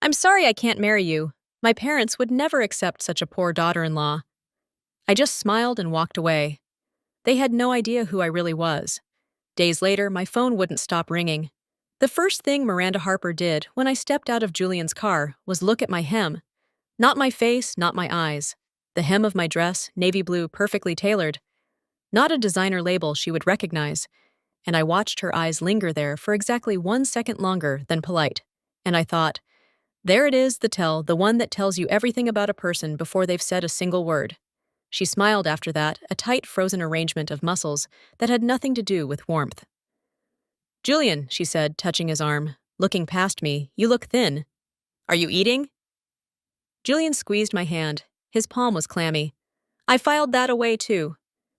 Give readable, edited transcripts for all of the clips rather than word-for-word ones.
I'm sorry I can't marry you. My parents would never accept such a poor daughter-in-law. I just smiled and walked away. They had no idea who I really was. Days later, my phone wouldn't stop ringing. The first thing Miranda Harper did when I stepped out of Julian's car was look at my hem. Not my face, not my eyes. The hem of my dress, navy blue, perfectly tailored. Not a designer label she would recognize. And I watched her eyes linger there for exactly 1 second longer than polite. And I thought, there it is, the one that tells you everything about a person before they've said a single word. She smiled after that, a tight, frozen arrangement of muscles that had nothing to do with warmth. Julian, she said, touching his arm, looking past me, you look thin. Are you eating? Julian squeezed my hand. His palm was clammy. I filed that away, too.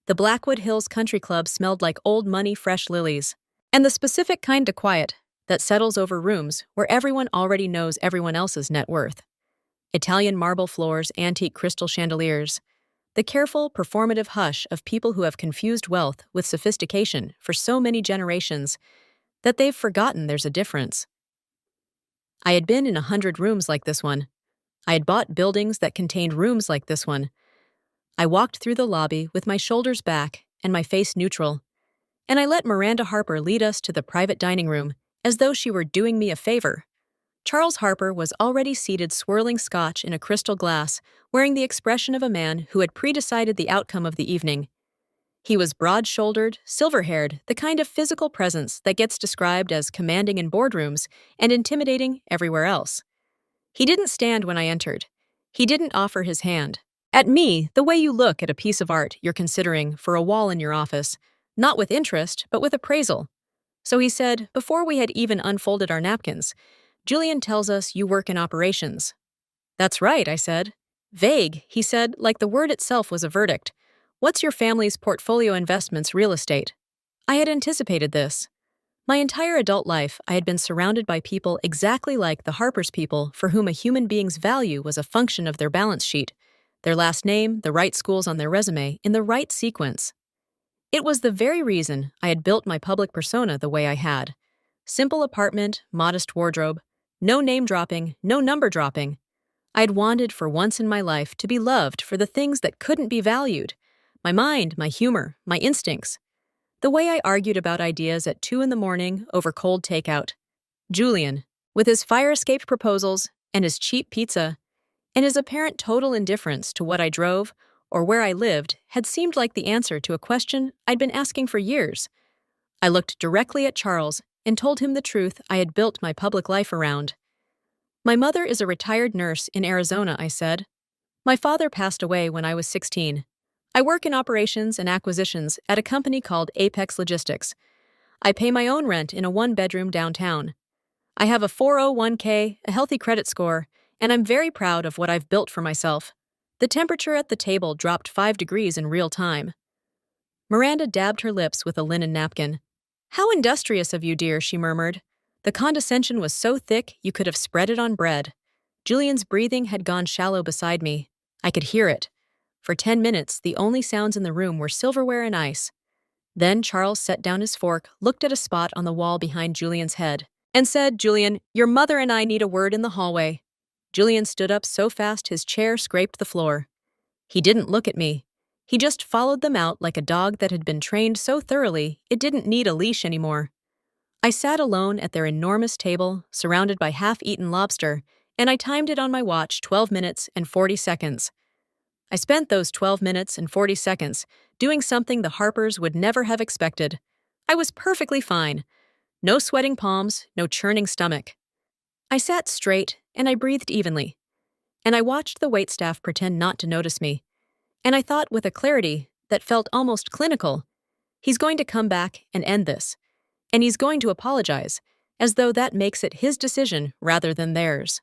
The Blackwood Hills Country Club smelled like old money fresh lilies. And the specific kind of quiet that settles over rooms where everyone already knows everyone else's net worth. Italian marble floors, antique crystal chandeliers. The careful, performative hush of people who have confused wealth with sophistication for so many generations that they've forgotten there's a difference. I had been in 100 rooms like this one. I had bought buildings that contained rooms like this one. I walked through the lobby with my shoulders back and my face neutral, and I let Miranda Harper lead us to the private dining room as though she were doing me a favor. Charles Harper was already seated swirling scotch in a crystal glass, wearing the expression of a man who had pre-decided the outcome of the evening. He was broad-shouldered, silver-haired, the kind of physical presence that gets described as commanding in boardrooms and intimidating everywhere else. He didn't stand when I entered. He didn't offer his hand. At me, the way you look at a piece of art you're considering for a wall in your office, not with interest, but with appraisal. So he said, before we had even unfolded our napkins, Julian tells us you work in operations. That's right, I said. Vague, he said, like the word itself was a verdict. What's your family's portfolio investments real estate? I had anticipated this. My entire adult life, I had been surrounded by people exactly like the Harper's people for whom a human being's value was a function of their balance sheet, their last name, the right schools on their resume, in the right sequence. It was the very reason I had built my public persona the way I had. Simple apartment, modest wardrobe, no name dropping, no number dropping. I'd wanted for once in my life to be loved for the things that couldn't be valued. My mind, my humor, my instincts. The way I argued about ideas at 2 a.m. over cold takeout. Julian, with his fire escape proposals and his cheap pizza, and his apparent total indifference to what I drove or where I lived, had seemed like the answer to a question I'd been asking for years. I looked directly at Charles and told him the truth I had built my public life around. My mother is a retired nurse in Arizona, I said. My father passed away when I was 16. I work in operations and acquisitions at a company called Apex Logistics. I pay my own rent in a 1-bedroom downtown. I have a 401k, a healthy credit score, and I'm very proud of what I've built for myself. The temperature at the table dropped 5 degrees in real time. Miranda dabbed her lips with a linen napkin. How industrious of you, dear, she murmured. The condescension was so thick you could have spread it on bread. Julian's breathing had gone shallow beside me. I could hear it. For 10 minutes, the only sounds in the room were silverware and ice. Then Charles set down his fork, looked at a spot on the wall behind Julian's head, and said, Julian, your mother and I need a word in the hallway. Julian stood up so fast his chair scraped the floor. He didn't look at me. He just followed them out like a dog that had been trained so thoroughly it didn't need a leash anymore. I sat alone at their enormous table, surrounded by half-eaten lobster, and I timed it on my watch 12 minutes and 40 seconds. I spent those 12 minutes and 40 seconds doing something the Harpers would never have expected. I was perfectly fine. No sweating palms, no churning stomach. I sat straight, and I breathed evenly. And I watched the waitstaff pretend not to notice me. And I thought with a clarity that felt almost clinical, he's going to come back and end this. And he's going to apologize, as though that makes it his decision rather than theirs.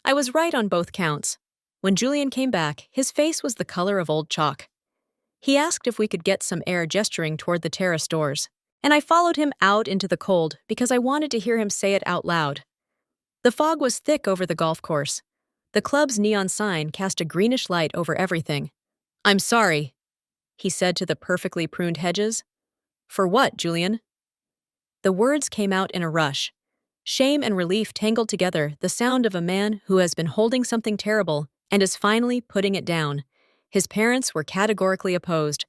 I was right on both counts. When Julian came back, his face was the color of old chalk. He asked if we could get some air, gesturing toward the terrace doors, and I followed him out into the cold because I wanted to hear him say it out loud. The fog was thick over the golf course. The club's neon sign cast a greenish light over everything. I'm sorry, he said to the perfectly pruned hedges. For what, Julian? The words came out in a rush. Shame and relief tangled together, the sound of a man who has been holding something terrible and is finally putting it down. His parents were categorically opposed.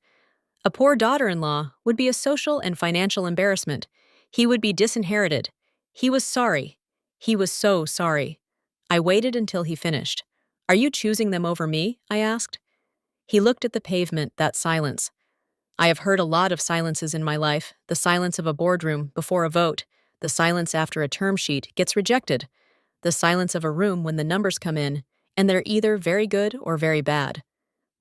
A poor daughter-in-law would be a social and financial embarrassment. He would be disinherited. He was sorry. He was so sorry. I waited until he finished. "Are you choosing them over me?" I asked. He looked at the pavement, that silence. I have heard a lot of silences in my life, the silence of a boardroom before a vote, the silence after a term sheet gets rejected, the silence of a room when the numbers come in, and they're either very good or very bad.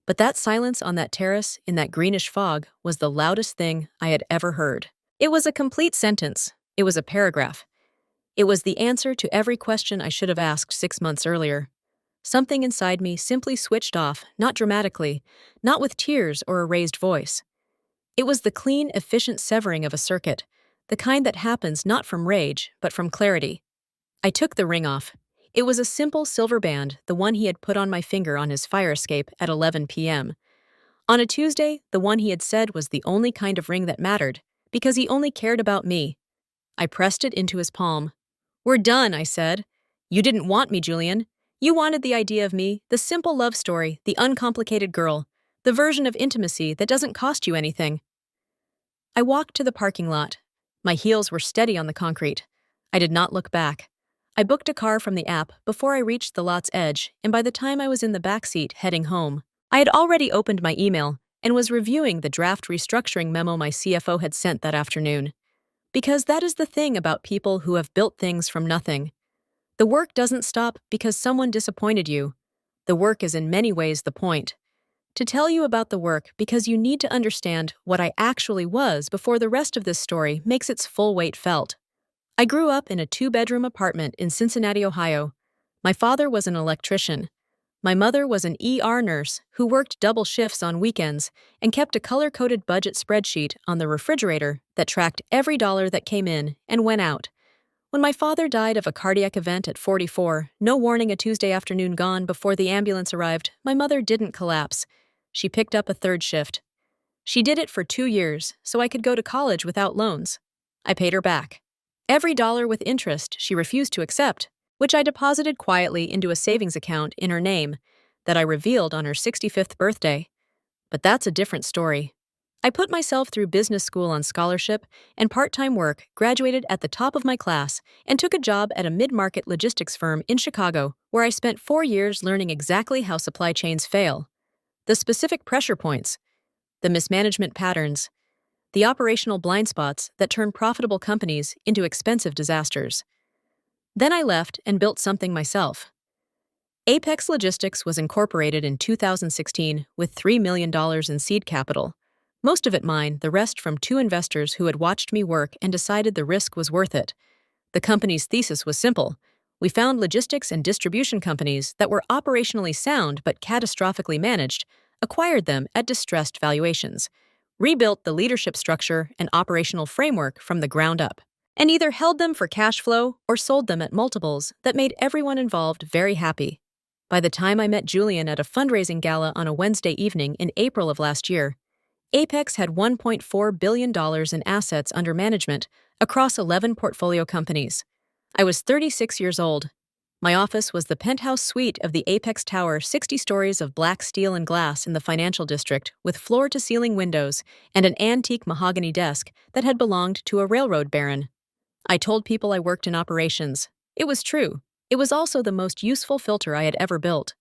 But that silence on that terrace in that greenish fog was the loudest thing I had ever heard. It was a complete sentence. It was a paragraph. It was the answer to every question I should have asked 6 months earlier. Something inside me simply switched off, not dramatically, not with tears or a raised voice. It was the clean, efficient severing of a circuit, the kind that happens not from rage, but from clarity. I took the ring off. It was a simple silver band, the one he had put on my finger on his fire escape at 11 p.m. On a Tuesday, the one he had said was the only kind of ring that mattered, because he only cared about me. I pressed it into his palm. "We're done," I said. "You didn't want me, Julian. You wanted the idea of me, the simple love story, the uncomplicated girl, the version of intimacy that doesn't cost you anything." I walked to the parking lot. My heels were steady on the concrete. I did not look back. I booked a car from the app before I reached the lot's edge, and by the time I was in the back seat heading home, I had already opened my email and was reviewing the draft restructuring memo my CFO had sent that afternoon. Because that is the thing about people who have built things from nothing. The work doesn't stop because someone disappointed you. The work is in many ways the point. To tell you about the work because you need to understand what I actually was before the rest of this story makes its full weight felt. I grew up in a 2-bedroom apartment in Cincinnati, Ohio. My father was an electrician. My mother was an ER nurse who worked double shifts on weekends and kept a color-coded budget spreadsheet on the refrigerator that tracked every dollar that came in and went out. When my father died of a cardiac event at 44, no warning a Tuesday afternoon gone before the ambulance arrived, my mother didn't collapse. She picked up a third shift. She did it for 2 years so I could go to college without loans. I paid her back. Every dollar with interest she refused to accept, which I deposited quietly into a savings account in her name that I revealed on her 65th birthday. But that's a different story. I put myself through business school on scholarship and part-time work, graduated at the top of my class, and took a job at a mid-market logistics firm in Chicago, where I spent 4 years learning exactly how supply chains fail. The specific pressure points, the mismanagement patterns, the operational blind spots that turn profitable companies into expensive disasters. Then I left and built something myself. Apex Logistics was incorporated in 2016 with $3 million in seed capital. Most of it mine, the rest from 2 investors who had watched me work and decided the risk was worth it. The company's thesis was simple. We found logistics and distribution companies that were operationally sound but catastrophically managed, acquired them at distressed valuations, rebuilt the leadership structure and operational framework from the ground up, and either held them for cash flow or sold them at multiples that made everyone involved very happy. By the time I met Julian at a fundraising gala on a Wednesday evening in April of last year, Apex had $1.4 billion in assets under management across 11 portfolio companies. I was 36 years old. My office was the penthouse suite of the Apex Tower, 60 stories of black steel and glass in the financial district, with floor-to-ceiling windows and an antique mahogany desk that had belonged to a railroad baron. I told people I worked in operations. It was true. It was also the most useful filter I had ever built.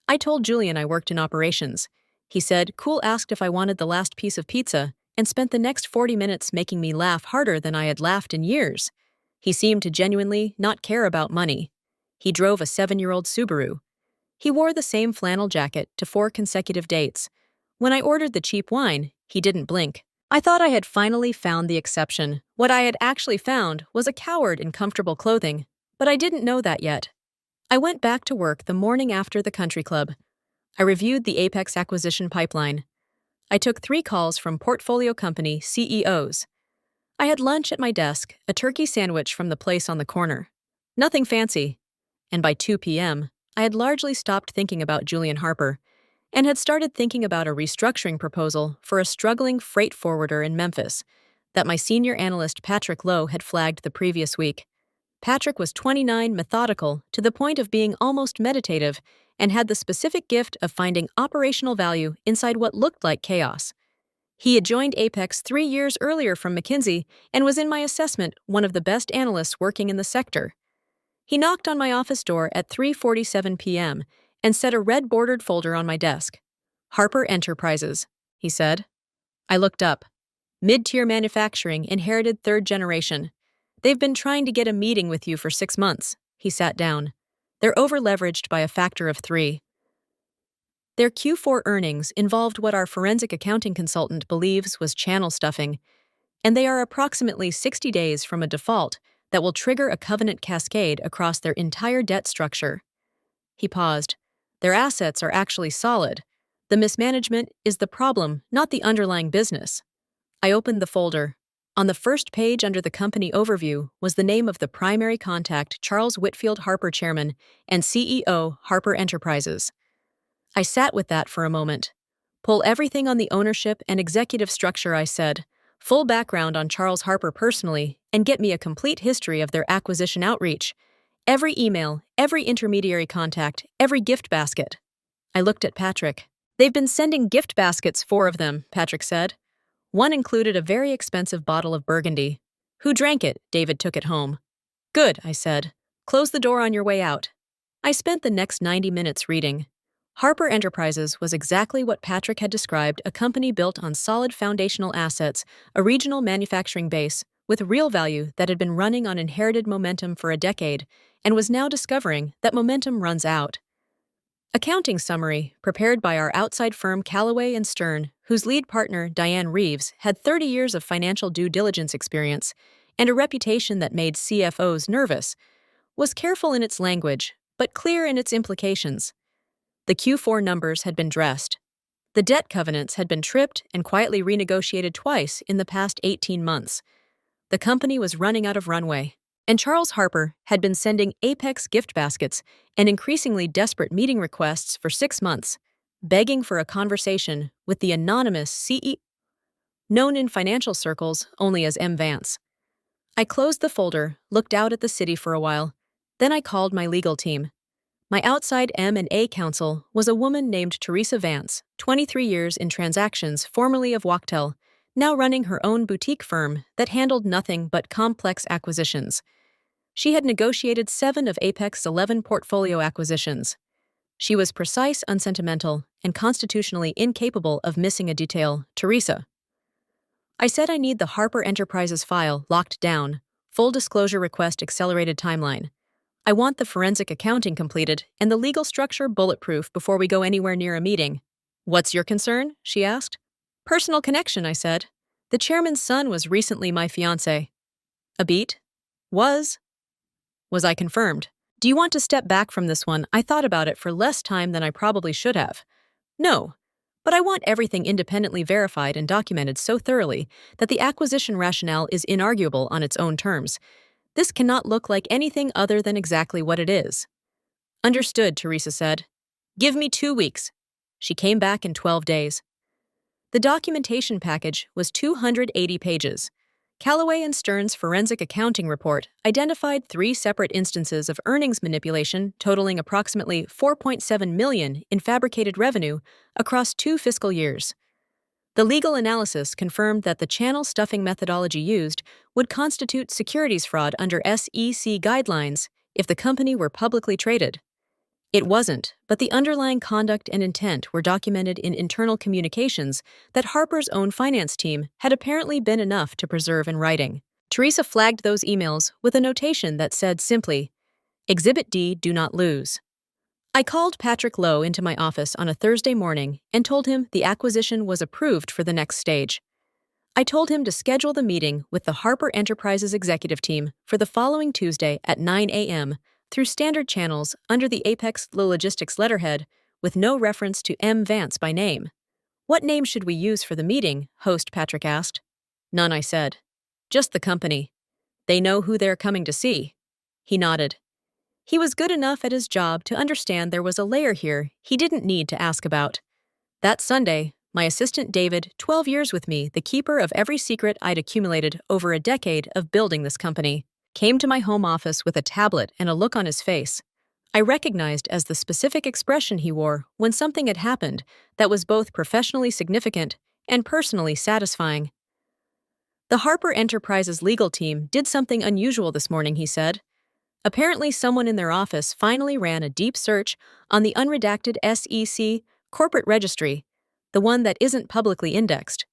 I told Julian I worked in operations. He said, cool, asked if I wanted the last piece of pizza, and spent the next 40 minutes making me laugh harder than I had laughed in years. He seemed to genuinely not care about money. He drove a 7-year-old Subaru. He wore the same flannel jacket to 4 consecutive dates. When I ordered the cheap wine, he didn't blink. I thought I had finally found the exception. What I had actually found was a coward in comfortable clothing, but I didn't know that yet. I went back to work the morning after the country club. I reviewed the Apex acquisition pipeline. I took 3 calls from portfolio company CEOs. I had lunch at my desk, a turkey sandwich from the place on the corner. Nothing fancy. And by 2 p.m., I had largely stopped thinking about Julian Harper and had started thinking about a restructuring proposal for a struggling freight forwarder in Memphis that my senior analyst Patrick Lowe had flagged the previous week. Patrick was 29, methodical, to the point of being almost meditative, and had the specific gift of finding operational value inside what looked like chaos. He had joined Apex 3 years earlier from McKinsey and was, in my assessment, one of the best analysts working in the sector. He knocked on my office door at 3:47 p.m. and set a red-bordered folder on my desk. "Harper Enterprises," he said. I looked up. "Mid-tier manufacturing, inherited third generation. They've been trying to get a meeting with you for 6 months." He sat down. "They're over-leveraged by a factor of 3. Their Q4 earnings involved what our forensic accounting consultant believes was channel stuffing, and they are approximately 60 days from a default that will trigger a covenant cascade across their entire debt structure." He paused. "Their assets are actually solid. The mismanagement is the problem, not the underlying business." I opened the folder. On the first page under the company overview was the name of the primary contact, Charles Whitfield Harper, Chairman and CEO, Harper Enterprises. I sat with that for a moment. "Pull everything on the ownership and executive structure," I said. "Full background on Charles Harper personally, and get me a complete history of their acquisition outreach. Every email, every intermediary contact, every gift basket." I looked at Patrick. "They've been sending gift baskets, 4 of them," Patrick said. One included a very expensive bottle of Burgundy. "Who drank it?" David took it home. "Good," I said. "Close the door on your way out." I spent the next 90 minutes reading. Harper Enterprises was exactly what Patrick had described: a company built on solid foundational assets, a regional manufacturing base, with real value that had been running on inherited momentum for a decade, and was now discovering that momentum runs out. Accounting summary, prepared by our outside firm Callaway & Stern, whose lead partner, Diane Reeves, had 30 years of financial due diligence experience and a reputation that made CFOs nervous, was careful in its language, but clear in its implications. The Q4 numbers had been dressed. The debt covenants had been tripped and quietly renegotiated twice in the past 18 months. The company was running out of runway, and Charles Harper had been sending Apex gift baskets and increasingly desperate meeting requests for 6 months, begging for a conversation with the anonymous CEO, known in financial circles only as M. Vance. I closed the folder, looked out at the city for a while, then I called my legal team. My outside M&A counsel was a woman named Teresa Vance, 23 years in transactions, formerly of Wachtell, now running her own boutique firm that handled nothing but complex acquisitions. She had negotiated 7 of Apex's 11 portfolio acquisitions. She was precise, unsentimental, and constitutionally incapable of missing a detail. "Teresa," I said, "I need the Harper Enterprises file locked down, full disclosure request, accelerated timeline. I want the forensic accounting completed and the legal structure bulletproof before we go anywhere near a meeting." "What's your concern?" she asked. "Personal connection," I said. "The chairman's son was recently my fiancé." A beat. Was I confirmed? "Do you want to step back from this one?" I thought about it for less time than I probably should have. "No, but I want everything independently verified and documented so thoroughly that the acquisition rationale is inarguable on its own terms. This cannot look like anything other than exactly what it is." "Understood," Teresa said. "Give me 2 weeks." She came back in 12 days. The documentation package was 280 pages. Callaway & Stern's forensic accounting report identified 3 separate instances of earnings manipulation totaling approximately $4.7 million in fabricated revenue across 2 fiscal years. The legal analysis confirmed that the channel stuffing methodology used would constitute securities fraud under SEC guidelines if the company were publicly traded. It wasn't, but the underlying conduct and intent were documented in internal communications that Harper's own finance team had apparently been enough to preserve in writing. Teresa flagged those emails with a notation that said simply, "Exhibit D, do not lose." I called Patrick Lowe into my office on a Thursday morning and told him the acquisition was approved for the next stage. I told him to schedule the meeting with the Harper Enterprises executive team for the following Tuesday at 9 a.m. through standard channels under the Apex Logistics letterhead with no reference to M. Vance by name. "What name should we use for the meeting?" host Patrick asked. "None," I said. "Just the company. They know who they're coming to see." He nodded. He was good enough at his job to understand there was a layer here he didn't need to ask about. That Sunday, my assistant David, 12 years with me, the keeper of every secret I'd accumulated over a decade of building this company, came to my home office with a tablet and a look on his face I recognized as the specific expression he wore when something had happened that was both professionally significant and personally satisfying. The Harper Enterprises legal team did something unusual this morning, he said. Apparently, someone in their office finally ran a deep search on the unredacted SEC corporate registry, the one that isn't publicly indexed.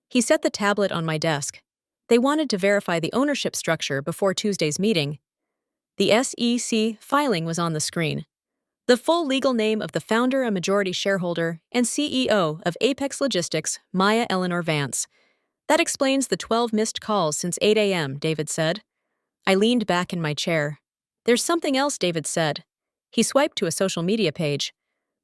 He set the tablet on my desk. They wanted to verify the ownership structure before Tuesday's meeting. The SEC filing was on the screen. The full legal name of the founder and majority shareholder and CEO of Apex Logistics, Maya Eleanor Vance. That explains the 12 missed calls since 8 a.m., David said. I leaned back in my chair. There's something else, David said. He swiped to a social media page.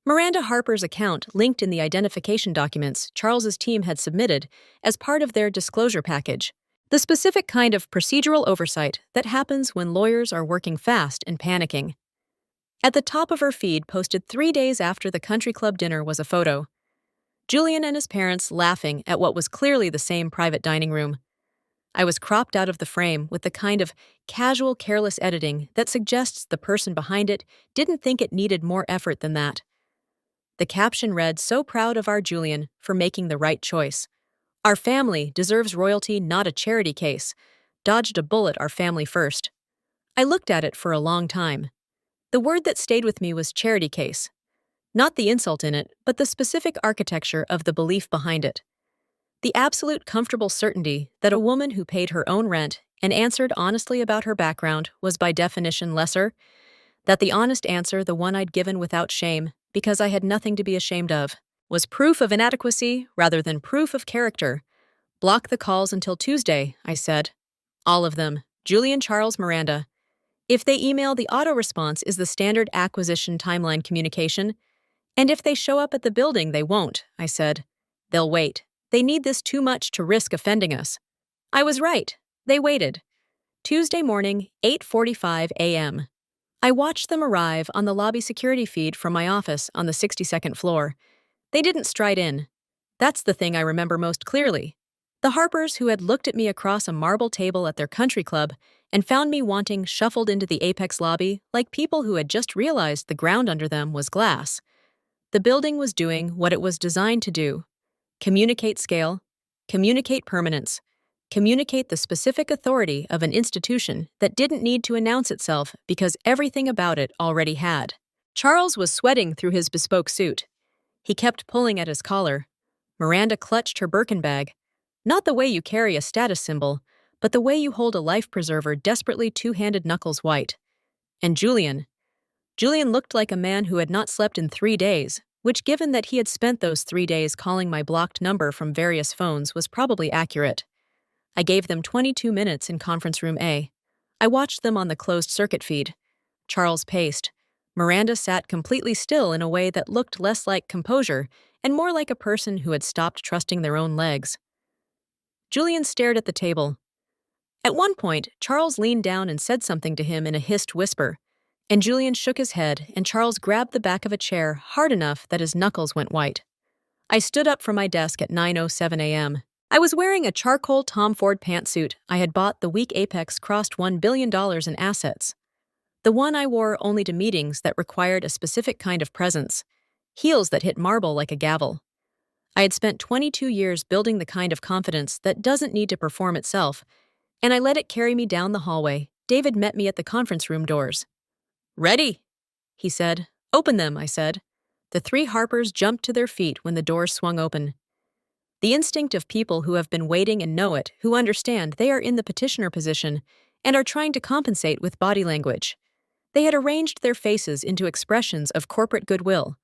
Miranda Harper's account linked in the identification documents Charles's team had submitted as part of their disclosure package. The specific kind of procedural oversight that happens when lawyers are working fast and panicking. At the top of her feed, posted 3 days after the country club dinner, was a photo. Julian and his parents laughing at what was clearly the same private dining room. I was cropped out of the frame with the kind of casual, careless editing that suggests the person behind it didn't think it needed more effort than that. The caption read, "So proud of our Julian for making the right choice. Our family deserves royalty, not a charity case. Dodged a bullet, our family first." I looked at it for a long time. The word that stayed with me was charity case. Not the insult in it, but the specific architecture of the belief behind it. The absolute comfortable certainty that a woman who paid her own rent and answered honestly about her background was by definition lesser, that the honest answer, the one I'd given without shame, because I had nothing to be ashamed of, was proof of inadequacy rather than proof of character. Block the calls until Tuesday, I said. All of them. Julian, Charles, Miranda. If they email, the auto-response is the standard acquisition timeline communication. And if they show up at the building, they won't, I said. They'll wait. They need this too much to risk offending us. I was right. They waited. Tuesday morning, 8:45 a.m. I watched them arrive on the lobby security feed from my office on the 62nd floor. They didn't stride in. That's the thing I remember most clearly. The Harpers, who had looked at me across a marble table at their country club and found me wanting, shuffled into the Apex lobby like people who had just realized the ground under them was glass. The building was doing what it was designed to do. Communicate scale, communicate permanence, communicate the specific authority of an institution that didn't need to announce itself because everything about it already had. Charles was sweating through his bespoke suit. He kept pulling at his collar. Miranda clutched her Birkin bag. Not the way you carry a status symbol, but the way you hold a life preserver desperately two-handed knuckles white. And Julian looked like a man who had not slept in 3 days, which, given that he had spent those 3 days calling my blocked number from various phones, was probably accurate. I gave them 22 minutes in conference room A. I watched them on the closed-circuit feed. Charles paced. Miranda sat completely still in a way that looked less like composure and more like a person who had stopped trusting their own legs. Julian stared at the table. At one point, Charles leaned down and said something to him in a hissed whisper, and Julian shook his head, and Charles grabbed the back of a chair hard enough that his knuckles went white. I stood up from my desk at 9:07 a.m. I was wearing a charcoal Tom Ford pantsuit I had bought the week Apex crossed $1 billion in assets. The one I wore only to meetings that required a specific kind of presence, heels that hit marble like a gavel. I had spent 22 years building the kind of confidence that doesn't need to perform itself, and I let it carry me down the hallway. David met me at the conference room doors. "Ready," he said. "Open them," I said. The 3 Harpers jumped to their feet when the doors swung open. The instinct of people who have been waiting and know it, who understand they are in the petitioner position and are trying to compensate with body language. They had arranged their faces into expressions of corporate goodwill.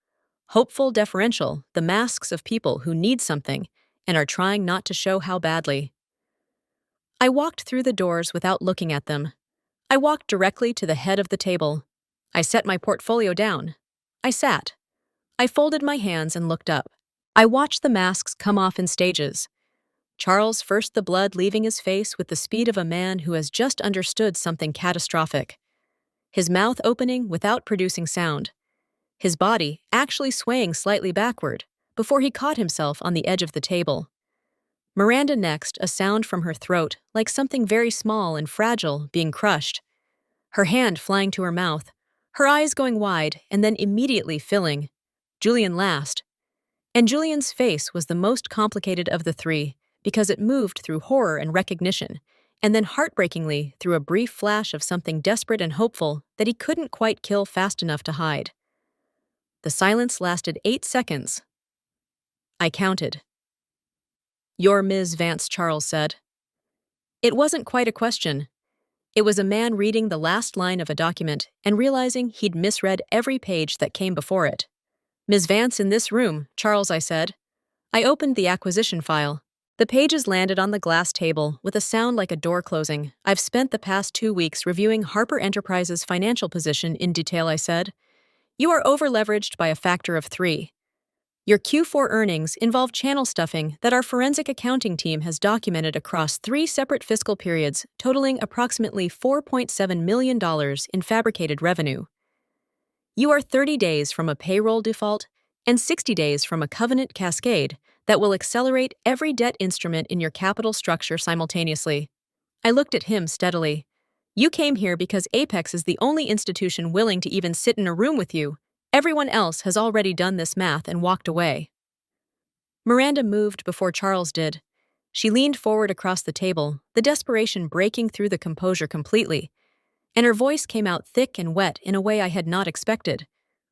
Hopeful, deferential, the masks of people who need something and are trying not to show how badly. I walked through the doors without looking at them. I walked directly to the head of the table. I set my portfolio down. I sat. I folded my hands and looked up. I watched the masks come off in stages. Charles, first, the blood leaving his face with the speed of a man who has just understood something catastrophic. His mouth opening without producing sound. His body actually swaying slightly backward before he caught himself on the edge of the table. Miranda next, a sound from her throat, like something very small and fragile being crushed. Her hand flying to her mouth, her eyes going wide and then immediately filling. Julian last. And Julian's face was the most complicated of the three because it moved through horror and recognition, and then heartbreakingly through a brief flash of something desperate and hopeful that he couldn't quite kill fast enough to hide. The silence lasted 8 seconds. I counted. "You're Ms. Vance," Charles said. It wasn't quite a question. It was a man reading the last line of a document and realizing he'd misread every page that came before it. "Ms. Vance in this room," Charles, I said. I opened the acquisition file. The pages landed on the glass table with a sound like a door closing. "I've spent the past 2 weeks reviewing Harper Enterprises' financial position in detail," I said. "You are over-leveraged by a factor of 3. Your Q4 earnings involve channel stuffing that our forensic accounting team has documented across 3 separate fiscal periods, totaling approximately $4.7 million in fabricated revenue. You are 30 days from a payroll default and 60 days from a covenant cascade that will accelerate every debt instrument in your capital structure simultaneously." I looked at him steadily. "You came here because Apex is the only institution willing to even sit in a room with you. Everyone else has already done this math and walked away." Miranda moved before Charles did. She leaned forward across the table, the desperation breaking through the composure completely, and her voice came out thick and wet in a way I had not expected.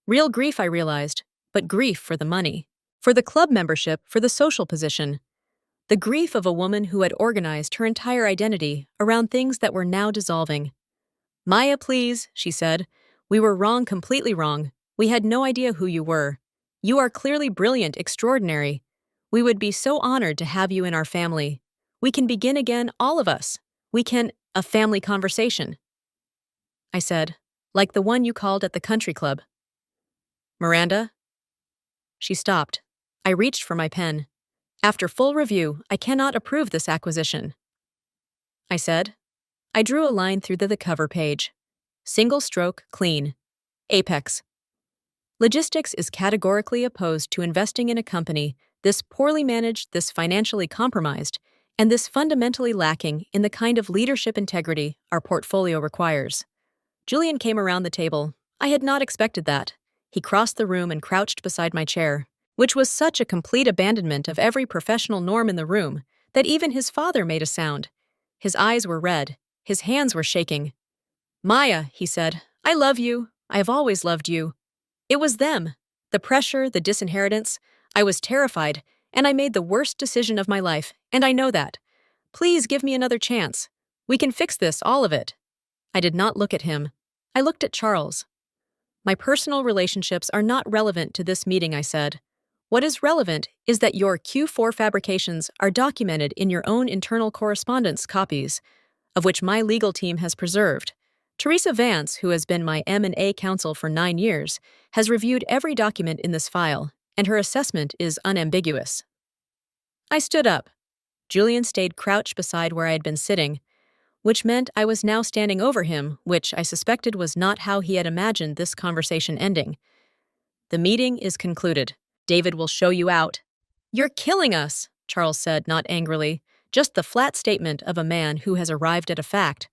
Real grief, I realized, but grief for the money, for the club membership, for the social position. The grief of a woman who had organized her entire identity around things that were now dissolving. "Maya, please," she said. "We were wrong, completely wrong. We had no idea who you were. You are clearly brilliant, extraordinary. We would be so honored to have you in our family. We can begin again, all of us. We can, a family conversation," I said, "like the one you called at the country club." "Miranda?" She stopped. I reached for my pen. "After full review, I cannot approve this acquisition," I said. I drew a line through the cover page. Single stroke, clean. Apex. Logistics is categorically opposed to investing in a company this poorly managed, this financially compromised, and this fundamentally lacking in the kind of leadership integrity our portfolio requires. Julian came around the table. I had not expected that. He crossed the room and crouched beside my chair, which was such a complete abandonment of every professional norm in the room that even his father made a sound. His eyes were red. His hands were shaking. "Maya," he said, "I love you. I have always loved you. It was them. The pressure, the disinheritance. I was terrified, and I made the worst decision of my life, and I know that. Please give me another chance. We can fix this, all of it." I did not look at him. I looked at Charles. "My personal relationships are not relevant to this meeting," I said. "What is relevant is that your Q4 fabrications are documented in your own internal correspondence copies, of which my legal team has preserved. Teresa Vance, who has been my M&A counsel for 9 years, has reviewed every document in this file, and her assessment is unambiguous." I stood up. Julian stayed crouched beside where I had been sitting, which meant I was now standing over him, which I suspected was not how he had imagined this conversation ending. "The meeting is concluded. David will show you out." "You're killing us," Charles said, not angrily, just the flat statement of a man who has arrived at a fact.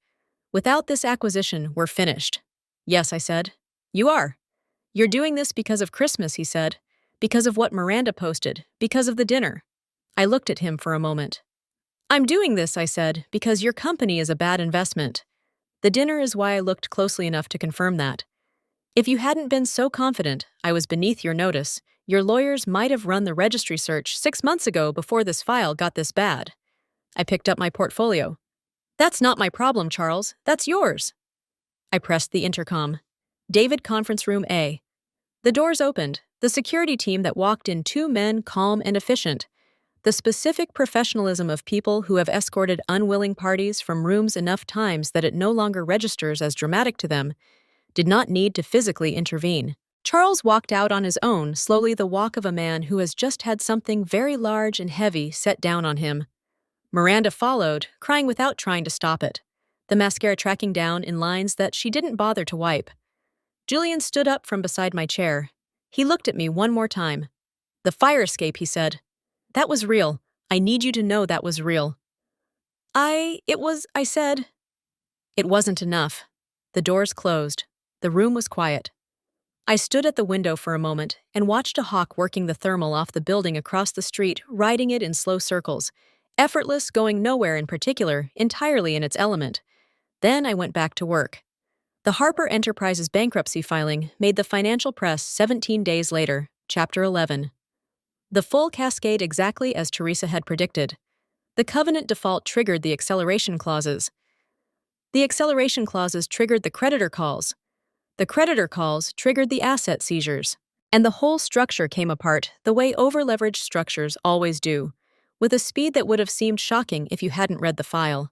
"Without this acquisition, we're finished." "Yes," I said. "You are. You're doing this because of Christmas," he said. "Because of what Miranda posted. Because of the dinner." I looked at him for a moment. "I'm doing this," I said, "because your company is a bad investment." The dinner is why I looked closely enough to confirm that. "If you hadn't been so confident I was beneath your notice, your lawyers might have run the registry search 6 months ago before this file got this bad." I picked up my portfolio. "That's not my problem, Charles. That's yours." I pressed the intercom. "David, conference room A." The doors opened. The security team that walked in 2 men, calm and efficient. The specific professionalism of people who have escorted unwilling parties from rooms enough times that it no longer registers as dramatic to them, did not need to physically intervene. Charles walked out on his own, slowly, the walk of a man who has just had something very large and heavy set down on him. Miranda followed, crying without trying to stop it, the mascara tracking down in lines that she didn't bother to wipe. Julian stood up from beside my chair. He looked at me one more time. "The fire escape," he said. "That was real. I need you to know that was real. I said. It wasn't enough. The doors closed. The room was quiet. I stood at the window for a moment and watched a hawk working the thermal off the building across the street, riding it in slow circles, effortless, going nowhere in particular, entirely in its element. Then I went back to work. The Harper Enterprises bankruptcy filing made the financial press 17 days later, Chapter 11. The full cascade exactly as Teresa had predicted. The covenant default triggered the acceleration clauses. The acceleration clauses triggered the creditor calls. The creditor calls triggered the asset seizures. And the whole structure came apart the way over-leveraged structures always do, with a speed that would have seemed shocking if you hadn't read the file.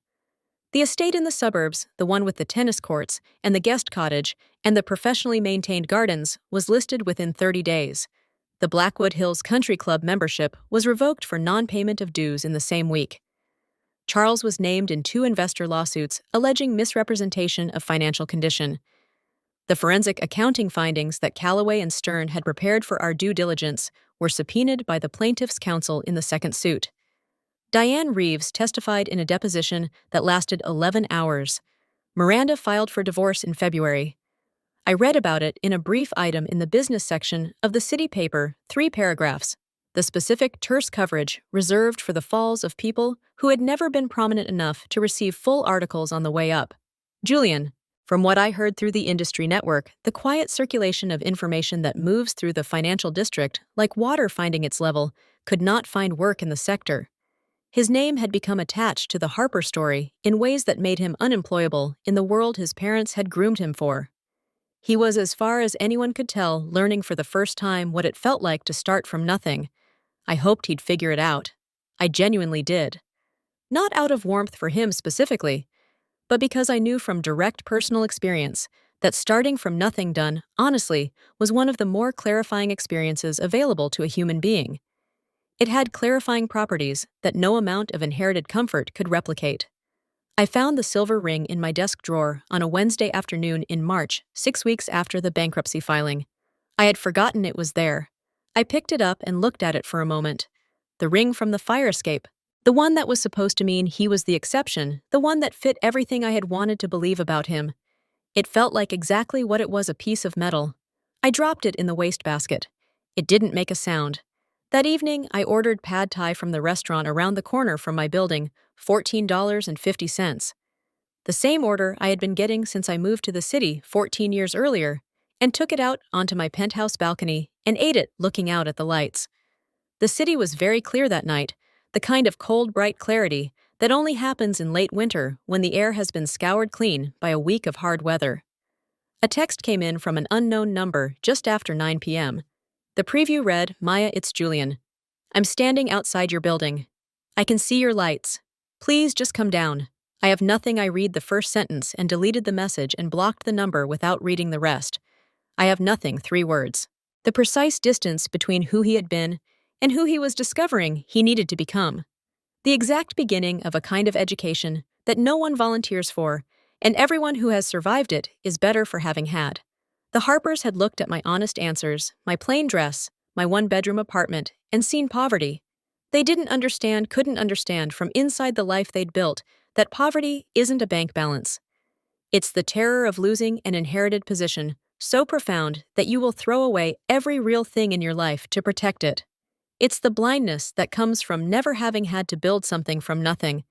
The estate in the suburbs, the one with the tennis courts, and the guest cottage, and the professionally maintained gardens, was listed within 30 days. The Blackwood Hills Country Club membership was revoked for non-payment of dues in the same week. Charles was named in 2 investor lawsuits alleging misrepresentation of financial condition. The forensic accounting findings that Callaway and Stern had prepared for our due diligence were subpoenaed by the plaintiff's counsel in the second suit. Diane Reeves testified in a deposition that lasted 11 hours. Miranda filed for divorce in February. I read about it in a brief item in the business section of the city paper, 3 paragraphs. The specific terse coverage reserved for the falls of people who had never been prominent enough to receive full articles on the way up. Julian, from what I heard through the industry network, the quiet circulation of information that moves through the financial district, like water finding its level, could not find work in the sector. His name had become attached to the Harper story in ways that made him unemployable in the world his parents had groomed him for. He was, as far as anyone could tell, learning for the first time what it felt like to start from nothing. I hoped he'd figure it out. I genuinely did. Not out of warmth for him specifically, but because I knew from direct personal experience that starting from nothing done, honestly, was one of the more clarifying experiences available to a human being. It had clarifying properties that no amount of inherited comfort could replicate. I found the silver ring in my desk drawer on a Wednesday afternoon in March, 6 weeks after the bankruptcy filing. I had forgotten it was there. I picked it up and looked at it for a moment. The ring from the fire escape. The one that was supposed to mean he was the exception, the one that fit everything I had wanted to believe about him. It felt like exactly what it was, a piece of metal. I dropped it in the wastebasket. It didn't make a sound. That evening, I ordered pad thai from the restaurant around the corner from my building, $14.50. The same order I had been getting since I moved to the city 14 years earlier, and took it out onto my penthouse balcony and ate it looking out at the lights. The city was very clear that night, the kind of cold, bright clarity that only happens in late winter when the air has been scoured clean by a week of hard weather. A text came in from an unknown number just after 9 p.m. The preview read, "Maya, it's Julian. I'm standing outside your building. I can see your lights. Please just come down. I have nothing." I read the first sentence and deleted the message and blocked the number without reading the rest. I have nothing, 3 words. The precise distance between who he had been and who he was discovering he needed to become. The exact beginning of a kind of education that no one volunteers for, and everyone who has survived it is better for having had. The Harpers had looked at my honest answers, my plain dress, my 1-bedroom apartment, and seen poverty. They couldn't understand from inside the life they'd built that poverty isn't a bank balance. It's the terror of losing an inherited position so profound that you will throw away every real thing in your life to protect it. It's the blindness that comes from never having had to build something from nothing,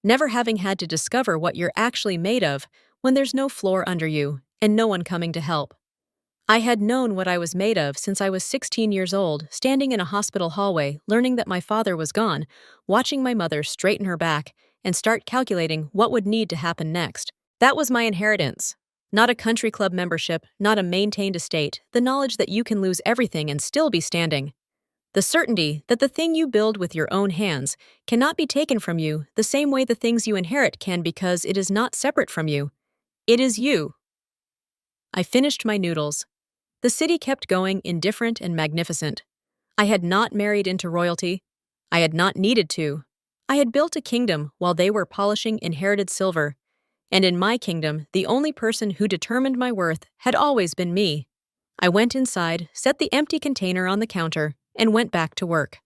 never having had to discover what you're actually made of when there's no floor under you and no one coming to help. I had known what I was made of since I was 16 years old, standing in a hospital hallway, learning that my father was gone, watching my mother straighten her back, and start calculating what would need to happen next. That was my inheritance. Not a country club membership, not a maintained estate, the knowledge that you can lose everything and still be standing. The certainty that the thing you build with your own hands cannot be taken from you the same way the things you inherit can, because it is not separate from you. It is you. I finished my noodles. The city kept going, indifferent and magnificent. I had not married into royalty. I had not needed to. I had built a kingdom while they were polishing inherited silver. And in my kingdom, the only person who determined my worth had always been me. I went inside, set the empty container on the counter, and went back to work.